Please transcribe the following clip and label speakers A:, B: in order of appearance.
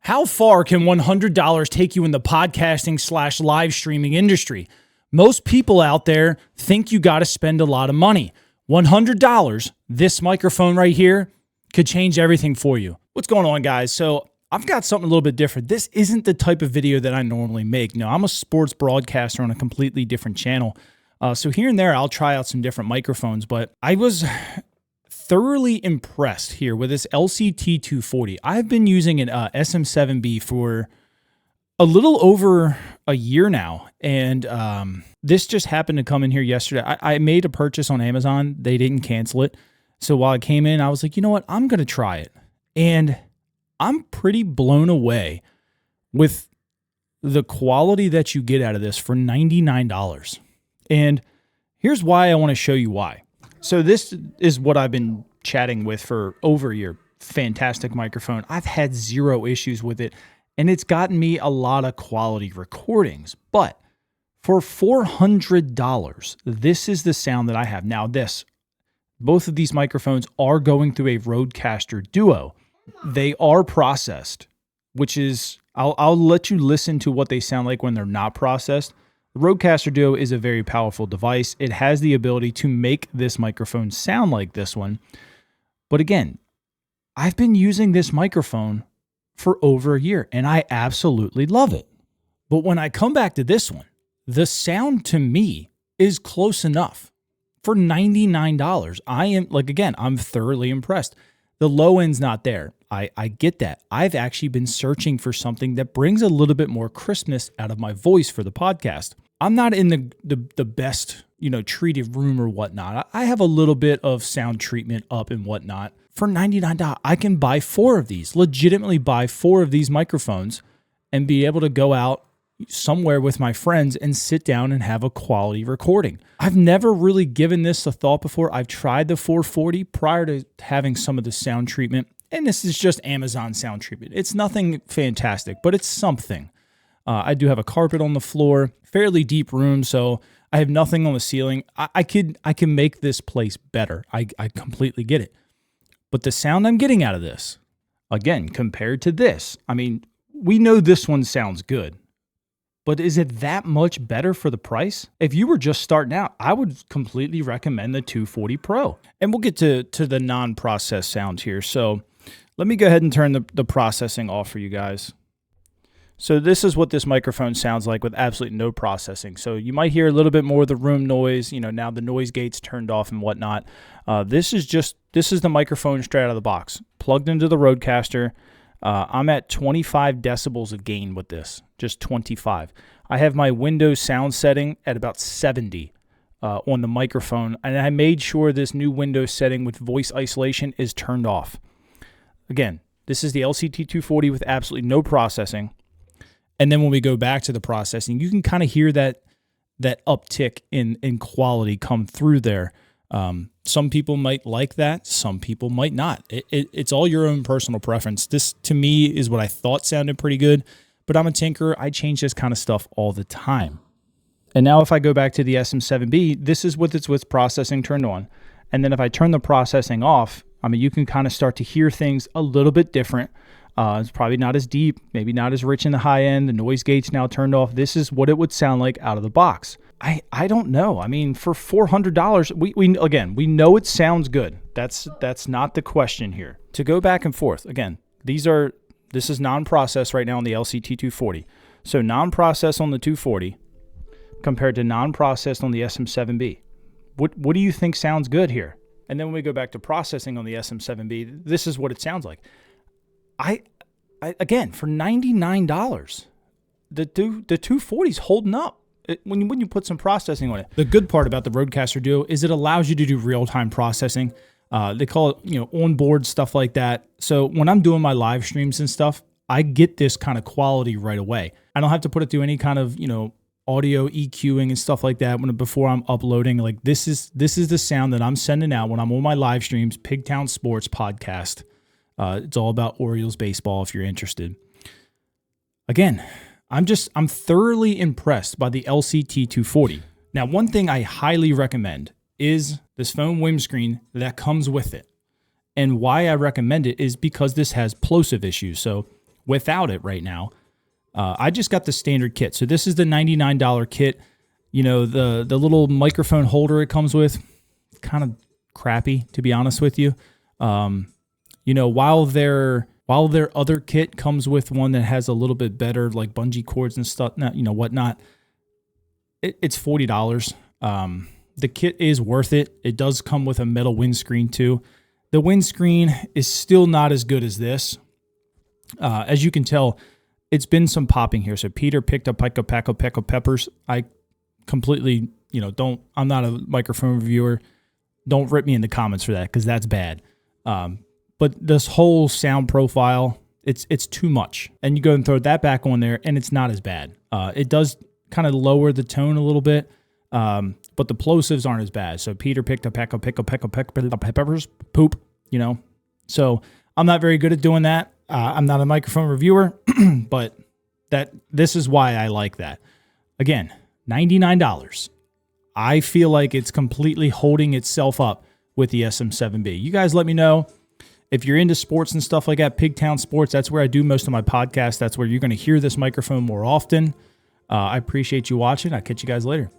A: How far can $100 take you in the podcasting / live streaming industry? Most people out there think you got to spend a lot of money. $100, this microphone right here, could change everything for you. What's going on, guys? So I've got something a little bit different. This isn't the type of video that I normally make. No, I'm a sports broadcaster on a completely different channel. So here and there, I'll try out some different microphones, but I was thoroughly impressed here with this LCT240. I've been using an SM7B for a little over a year now, and this just happened to come in here yesterday. I made a purchase on Amazon. They didn't cancel it. So while I came in, I was like, you know what? I'm going to try it. And I'm pretty blown away with the quality that you get out of this for $99. And here's why I want to show you why. So this is what I've been chatting with for over a year. Fantastic microphone. I've had zero issues with it, and it's gotten me a lot of quality recordings. But for $400, this is the sound that I have. Now both of these microphones are going through a Rodecaster Duo. They are processed, which is, I'll let you listen to what they sound like when they're not processed. The Rodecaster Duo is a very powerful device. It has the ability to make this microphone sound like this one. But again, I've been using this microphone for over a year, and I absolutely love it. But when I come back to this one, the sound to me is close enough. For $99, I'm thoroughly impressed. The low end's not there. I get that. I've actually been searching for something that brings a little bit more crispness out of my voice for the podcast. I'm not in the best, treated room or whatnot. I have a little bit of sound treatment up and whatnot. For $99, I can buy 4 of these, legitimately buy 4 of these microphones and be able to go out somewhere with my friends and sit down and have a quality recording. I've never really given this a thought before. I've tried the 440 prior to having some of the sound treatment, and this is just Amazon sound treatment. It's nothing fantastic, but it's something. I do have a carpet on the floor, fairly deep room, so I have nothing on the ceiling. I can make this place better. I completely get it. But the sound I'm getting out of this, again, compared to this, we know this one sounds good. But is it that much better for the price? If you were just starting out, I would completely recommend the 240 Pro. And we'll get to the non-processed sounds here. So let me go ahead and turn the processing off for you guys. So this is what this microphone sounds like with absolutely no processing. So you might hear a little bit more of the room noise. Now the noise gate's turned off and whatnot. This is the microphone straight out of the box, plugged into the Rodecaster. I'm at 25 decibels of gain with this, just 25. I have my Windows sound setting at about 70 on the microphone, and I made sure this new Windows setting with voice isolation is turned off. Again, this is the LCT240 with absolutely no processing. And then when we go back to the processing, you can kind of hear that uptick in quality come through there. Some people might like that. Some people might not. It's all your own personal preference. This, to me, is what I thought sounded pretty good, but I'm a tinkerer. I change this kind of stuff all the time. And now if I go back to the SM7B, this is with processing turned on. And then if I turn the processing off, you can kind of start to hear things a little bit different. It's probably not as deep, maybe not as rich in the high end. The noise gate's now turned off. This is what it would sound like out of the box. I don't know. For $400, we know it sounds good. That's not the question here. To go back and forth, again, this is non-processed right now on the LCT240. So non-processed on the 240 compared to non-processed on the SM7B. What do you think sounds good here? And then when we go back to processing on the SM7B, this is what it sounds like. Again, for $99, the 240's holding up. When you put some processing on it. The good part about the Rodecaster Duo is it allows you to do real-time processing. They call it, onboard stuff like that. So when I'm doing my live streams and stuff, I get this kind of quality right away. I don't have to put it through any kind of, audio EQing and stuff like that before I'm uploading. Like this is the sound that I'm sending out when I'm on my live streams, Pigtown Sports Podcast. It's all about Orioles baseball if you're interested. Again, I'm thoroughly impressed by the LCT240. Now, one thing I highly recommend is this foam windscreen that comes with it. And why I recommend it is because this has plosive issues. So without it right now. I just got the standard kit. So this is the $99 kit. You know, the little microphone holder it comes with, kind of crappy, to be honest with you. You know, while their other kit comes with one that has a little bit better, like bungee cords and stuff, you know, whatnot, it's $40. The kit is worth it. It does come with a metal windscreen too. The windscreen is still not as good as this. As you can tell, it's been some popping here. So Peter picked up Pico Peppers. I completely, you know, I'm not a microphone reviewer. Don't rip me in the comments for that, because that's bad. But this whole sound profile, it's too much. And you go and throw that back on there, and it's not as bad. It does kind of lower the tone a little bit, but the plosives aren't as bad. So Peter picked up Pico Peppers, poop, you know. So I'm not very good at doing that. I'm not a microphone reviewer, but this is why I like that. Again, $99. I feel like it's completely holding itself up with the SM7B. You guys let me know if you're into sports and stuff like that. Pigtown Sports, that's where I do most of my podcasts. That's where you're going to hear this microphone more often. I appreciate you watching. I'll catch you guys later.